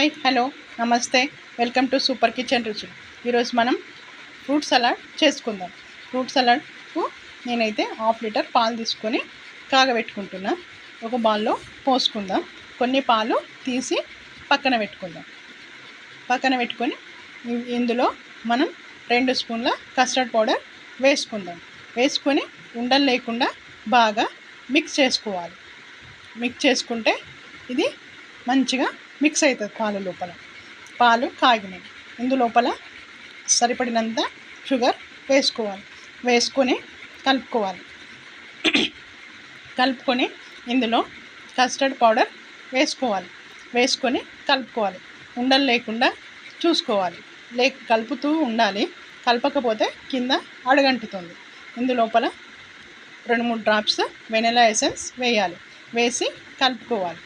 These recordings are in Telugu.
హాయ్ హలో నమస్తే వెల్కమ్ టు సూపర్ కిచెన్ రుచులు. ఈరోజు మనం ఫ్రూట్ సలాడ్ చేసుకుందాం. ఫ్రూట్ సలాడ్కు నేనైతే 1/2 లీటర్ పాలు తీసుకొని కాగబెట్టుకుంటున్నా. ఒక బౌల్లో పోసుకుందాం. కొన్ని పాలు తీసి పక్కన పెట్టుకొని ఇందులో మనం 2 స్పూన్ల కస్టర్డ్ పౌడర్ వేసుకొని ఉండలు లేకుండా బాగా మిక్స్ చేసుకోవాలి. మిక్స్ చేసుకుంటే ఇది మంచిగా మిక్స్ అవుతుంది. పాలు కాగినాయి. ఇందులోపల సరిపడినంత షుగర్ వేసుకొని కలుపుకొని ఇందులో కస్టర్డ్ పౌడర్ వేసుకొని కలుపుకోవాలి. ఉండలు లేకుండా చూసుకోవాలి. కలుపుతూ ఉండాలి. కలపకపోతే కింద అడుగంటుతుంది. ఇందులోపల 2-3 డ్రాప్స్ వెనిలా ఎసెన్స్ వేసి కలుపుకోవాలి.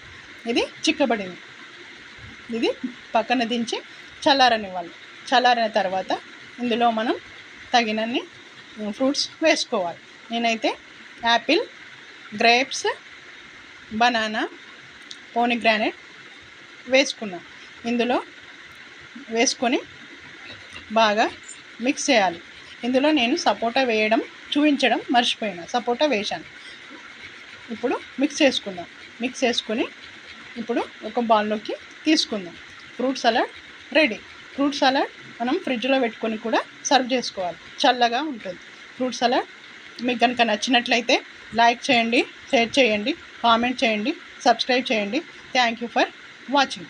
ఇది చిక్కబడింది. ఇది పక్కన దించి చల్లారనివ్వాలి. చల్లారిన తర్వాత ఇందులో మనం తగినన్ని ఫ్రూట్స్ వేసుకోవాలి. నేనైతే యాపిల్, గ్రేప్స్, బనానా, పోమీగ్రానేట్ వేసుకున్నాను. ఇందులో వేసుకొని బాగా మిక్స్ చేయాలి. ఇందులో నేను సపోటా చూపించడం మర్చిపోయినా. సపోటా వేశాను. ఇప్పుడు మిక్స్ చేసుకొని ఇప్పుడు ఒక బౌల్లోకి తీసుకుందాం. Fruit salad ready. Fruit salad మనం ఫ్రిడ్జ్లో పెట్టుకొని కూడా సర్వ్ చేసుకోవాలి. చల్లగా ఉంటుంది. ఫ్రూట్ సలాడ్ మీకు కనుక నచ్చినట్లయితే లైక్ చేయండి, షేర్ చేయండి, కామెంట్ చేయండి, సబ్స్క్రైబ్ చేయండి. Thank you for watching.